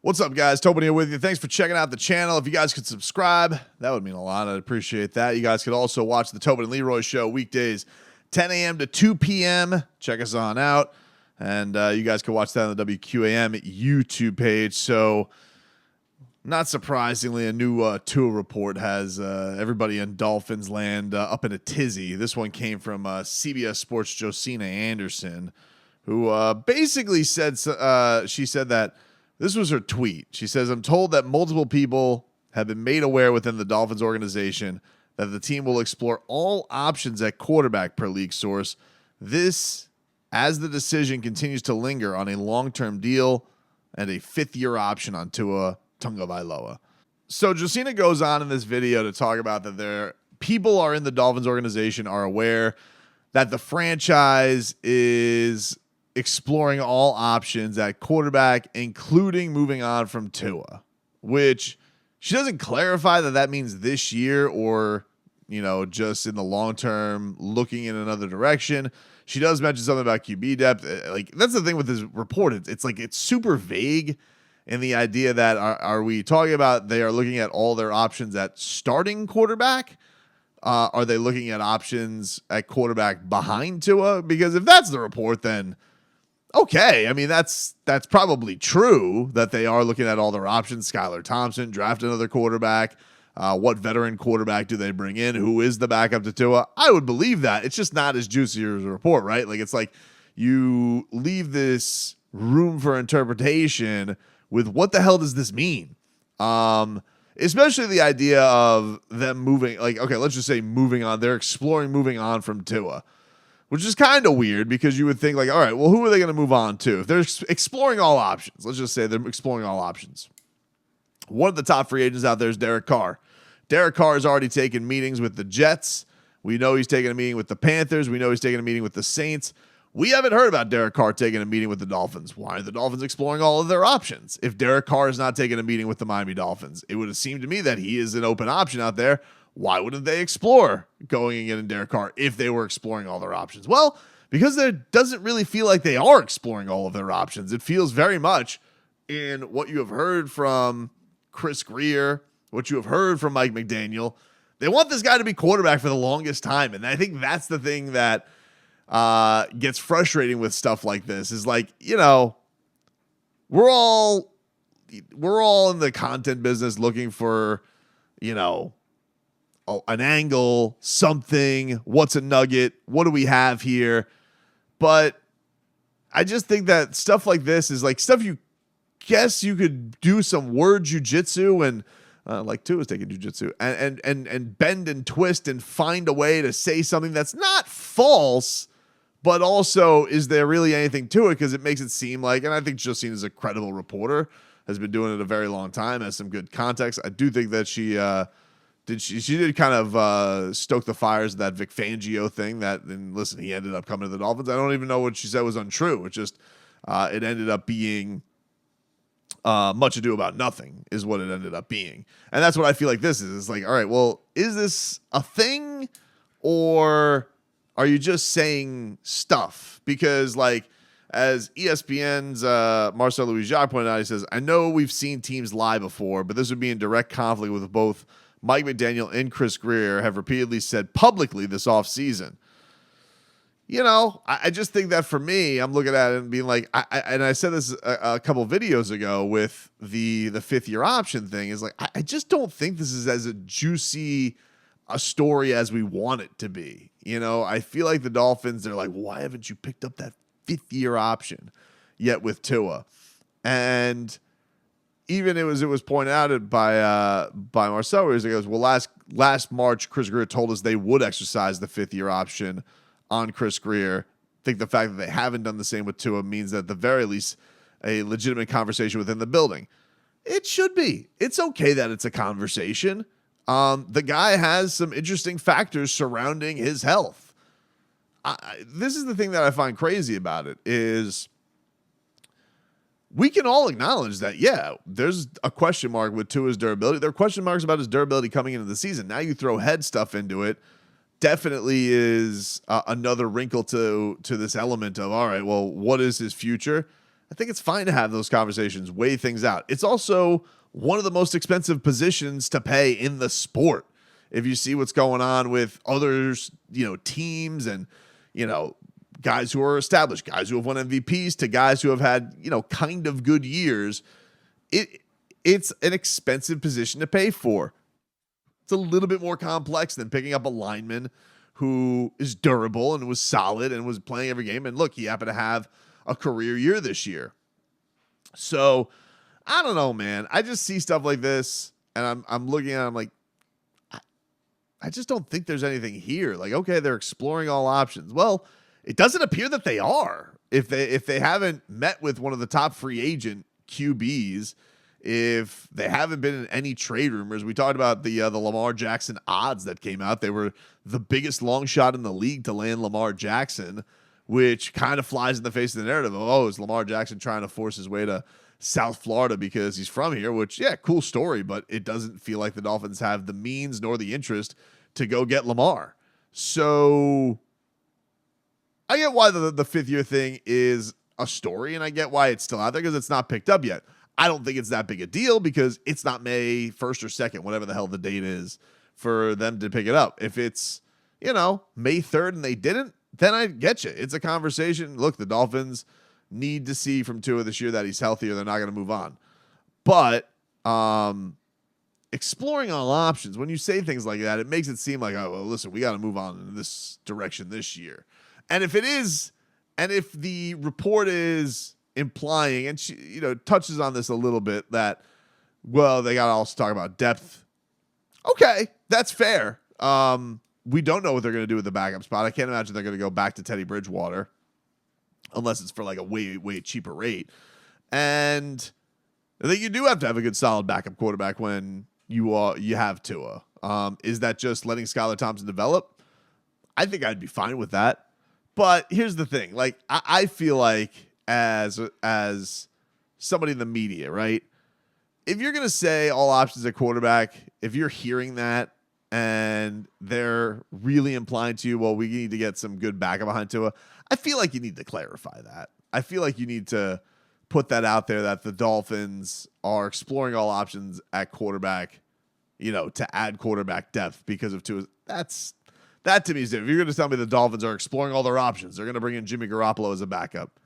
What's up, guys? Tobin here with you. Thanks for checking out the channel. If you guys could subscribe, that would mean a lot. I'd appreciate that. You guys could also watch the Tobin Leroy Show weekdays, 10 a.m. to 2 p.m. Check us on out. And you guys can watch that on the WQAM YouTube page. So, not surprisingly, a new Tua report has everybody in Dolphins land up in a tizzy. This one came from CBS Sports' Josina Anderson, who basically said, she said that, this was her tweet. She says, "I'm told that multiple people have been made aware within the Dolphins organization that the team will explore all options at quarterback per league source. This as the decision continues to linger on a long-term deal and a fifth-year option on Tua Tagovailoa." So Josina goes on in this video to talk about that people are in the Dolphins organization are aware that the franchise is exploring all options at quarterback, including moving on from Tua, which she doesn't clarify that means this year or, just in the long term, looking in another direction. She does mention something about QB depth. Like, that's the thing with this report. It's super vague in the idea that are we talking about they are looking at all their options at starting quarterback? Are they looking at options at quarterback behind Tua? Because if that's the report, then okay, I mean, that's probably true that they are looking at all their options. Skylar Thompson, draft another quarterback. What veteran quarterback do they bring in? Who is the backup to Tua? I would believe that. It's just not as juicy as a report, right? Like, it's like you leave this room for interpretation with what the hell does this mean? Especially the idea of them moving, like, okay, let's just say moving on. They're exploring moving on from Tua, which is kind of weird because you would think, like, all right, well, who are they going to move on to? If they're exploring all options, let's just say they're exploring all options. One of the top free agents out there is Derek Carr. Derek Carr has already taken meetings with the Jets. We know he's taking a meeting with the Panthers. We know he's taking a meeting with the Saints. We haven't heard about Derek Carr taking a meeting with the Dolphins. Why are the Dolphins exploring all of their options? If Derek Carr is not taking a meeting with the Miami Dolphins, it would have seemed to me that he is an open option out there. Why wouldn't they explore going and getting Derek Carr if they were exploring all their options? Well, because there doesn't really feel like they are exploring all of their options. It feels very much in what you have heard from Chris Grier, what you have heard from Mike McDaniel. They want this guy to be quarterback for the longest time. And I think that's the thing that gets frustrating with stuff like this is, like, we're all in the content business looking for, an angle, something, what's a nugget, what do we have here? But I just think that stuff like this is like stuff you guess you could do some word jujitsu and like Tua is taking jujitsu and bend and twist and find a way to say something that's not false, but also is there really anything to it? Because it makes it seem like, and I think Josina is a credible reporter, has been doing it a very long time, has some good context. I do think that she did kind of stoke the fires of that Vic Fangio thing and listen, he ended up coming to the Dolphins. I don't even know what she said was untrue. It just, it ended up being much ado about nothing is what it ended up being. And that's what I feel like this is. It's like, all right, well, is this a thing or are you just saying stuff? Because, like, as ESPN's Marcel Louis-Jacques pointed out, he says, "I know we've seen teams lie before, but this would be in direct conflict with both Mike McDaniel and Chris Grier have repeatedly said publicly this offseason." I just think that for me, I'm looking at it and being like, I said this a couple videos ago with the fifth-year option thing, is like, I just don't think this is as a juicy a story as we want it to be. I feel like the Dolphins, they're like, why haven't you picked up that fifth-year option yet with Tua? And even it was pointed out by Marcel, where he goes, well, last March, Chris Grier told us they would exercise the fifth-year option on Chris Grier. I think the fact that they haven't done the same with Tua means that at the very least a legitimate conversation within the building. It should be. It's okay that it's a conversation. The guy has some interesting factors surrounding his health. This is the thing that I find crazy about it is we can all acknowledge that, yeah, there's a question mark with Tua's durability. There are question marks about his durability coming into the season. Now you throw head stuff into it. Definitely is another wrinkle to this element of, all right, well, what is his future? I think it's fine to have those conversations, weigh things out. It's also one of the most expensive positions to pay in the sport. If you see what's going on with others, teams and, guys who are established, guys who have won MVPs to guys who have had, kind of good years, it's an expensive position to pay for. It's a little bit more complex than picking up a lineman who is durable and was solid and was playing every game. And look, he happened to have a career year this year. So I don't know, man. I just see stuff like this and I'm looking at it, I'm like, I just don't think there's anything here. Like, okay, they're exploring all options. Well, it doesn't appear that they are. If they haven't met with one of the top free agent QBs, if they haven't been in any trade rumors, we talked about the Lamar Jackson odds that came out. They were the biggest long shot in the league to land Lamar Jackson, which kind of flies in the face of the narrative of, oh, is Lamar Jackson trying to force his way to South Florida because he's from here, which, yeah, cool story, but it doesn't feel like the Dolphins have the means nor the interest to go get Lamar. So I get why the fifth-year thing is a story, and I get why it's still out there because it's not picked up yet. I don't think it's that big a deal because it's not May 1st or 2nd, whatever the hell the date is, for them to pick it up. If it's, May 3rd and they didn't, then I get you. It's a conversation. Look, the Dolphins need to see from Tua this year that he's healthy or they're not going to move on. But exploring all options, when you say things like that, it makes it seem like, oh, well, listen, we got to move on in this direction this year. And if it is, and if the report is implying, and she, touches on this a little bit, that, well, they got to also talk about depth. Okay, that's fair. We don't know what they're going to do with the backup spot. I can't imagine they're going to go back to Teddy Bridgewater unless it's for like a way, way cheaper rate. And I think you do have to have a good, solid backup quarterback when you have Tua. Is that just letting Skylar Thompson develop? I think I'd be fine with that. But here's the thing. Like, I feel like as somebody in the media, right? If you're going to say all options at quarterback, if you're hearing that and they're really implying to you, well, we need to get some good backup behind Tua, I feel like you need to clarify that. I feel like you need to put that out there that the Dolphins are exploring all options at quarterback, to add quarterback depth because of Tua. That to me is different. If you're going to tell me the Dolphins are exploring all their options, they're going to bring in Jimmy Garoppolo as a backup.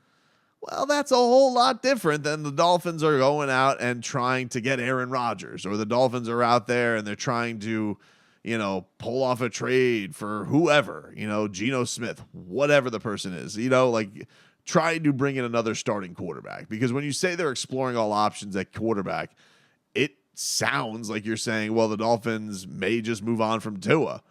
Well, that's a whole lot different than the Dolphins are going out and trying to get Aaron Rodgers, or the Dolphins are out there and they're trying to, pull off a trade for whoever, Geno Smith, whatever the person is, like trying to bring in another starting quarterback. Because when you say they're exploring all options at quarterback, it sounds like you're saying, well, the Dolphins may just move on from Tua,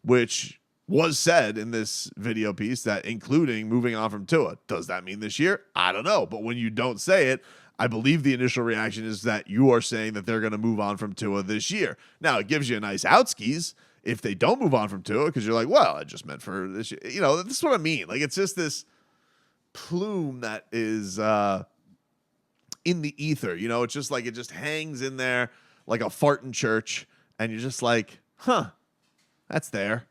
which was said in this video piece, that including moving on from Tua. Does that mean this year? I don't know. But when you don't say it, I believe the initial reaction is that you are saying that they're going to move on from Tua this year. Now, it gives you a nice outskis if they don't move on from Tua, because you're like, well, I just meant for this year. This is what I mean. Like, it's just this plume that is in the ether. It's just like it just hangs in there like a fart in church, and you're just like, huh, that's there.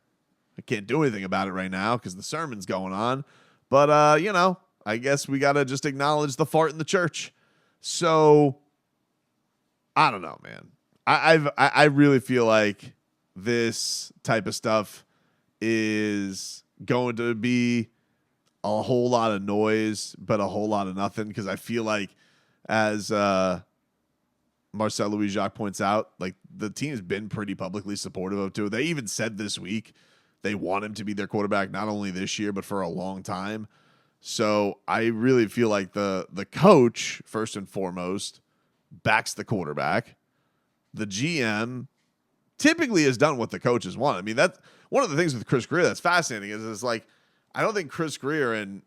I can't do anything about it right now because the sermon's going on. But, I guess we got to just acknowledge the fart in the church. So, I don't know, man. I really feel like this type of stuff is going to be a whole lot of noise, but a whole lot of nothing. Because I feel like, as Marcel Louis-Jacques points out, like, the team's been pretty publicly supportive of Tua. They even said this week they want him to be their quarterback not only this year, but for a long time. So I really feel like the coach, first and foremost, backs the quarterback. The GM typically has done what the coaches want. I mean, that's one of the things with Chris Greer that's fascinating is like, I don't think Chris Greer and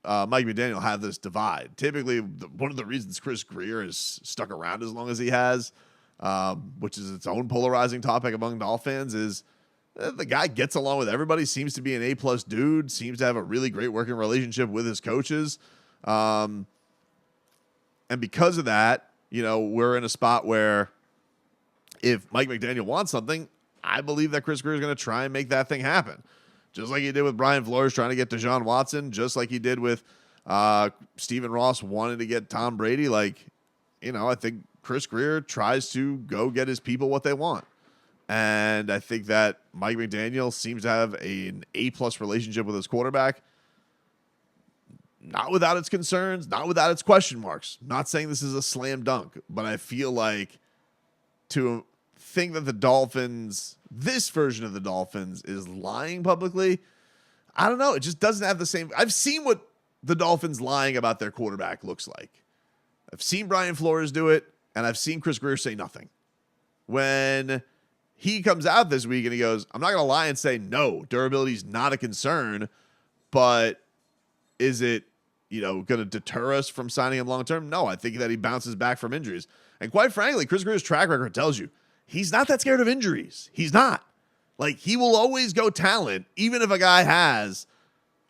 Mike McDaniel have this divide. Typically, one of the reasons Chris Greer has stuck around as long as he has, which is its own polarizing topic among Dolphins, is the guy gets along with everybody, seems to be an A-plus dude, seems to have a really great working relationship with his coaches. And because of that, we're in a spot where if Mike McDaniel wants something, I believe that Chris Greer is going to try and make that thing happen. Just like he did with Brian Flores trying to get Deshaun Watson, just like he did with Stephen Ross wanted to get Tom Brady. Like, I think Chris Grier tries to go get his people what they want. And I think that Mike McDaniel seems to have an A-plus relationship with his quarterback. Not without its concerns, not without its question marks. Not saying this is a slam dunk, but I feel like to think that the Dolphins, this version of the Dolphins, is lying publicly, I don't know. It just doesn't have the same. I've seen what the Dolphins lying about their quarterback looks like. I've seen Brian Flores do it, and I've seen Chris Grier say nothing. When he comes out this week and he goes, I'm not going to lie and say, no, durability is not a concern, but is it, going to deter us from signing him long-term? No, I think that he bounces back from injuries. And quite frankly, Chris Grier's track record tells you he's not that scared of injuries. He's not. Like, he will always go talent, even if a guy has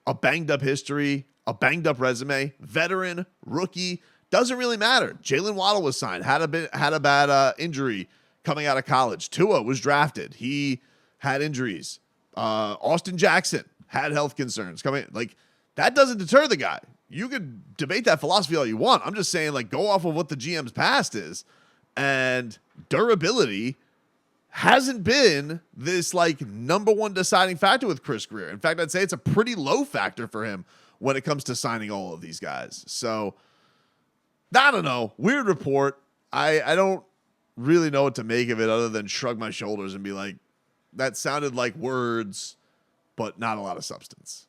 a banged-up history, a banged-up resume, veteran, rookie, doesn't really matter. Jalen Waddle was signed, had a bad injury coming out of college. Tua was drafted. He had injuries. Austin Jackson had health concerns coming. Like, that doesn't deter the guy. You could debate that philosophy all you want. I'm just saying, like, go off of what the GM's past is. And durability hasn't been this, like, number one deciding factor with Chris Grier. In fact, I'd say it's a pretty low factor for him when it comes to signing all of these guys. So, I don't know. Weird report. I don't really know what to make of it other than shrug my shoulders and be like, that sounded like words, but not a lot of substance.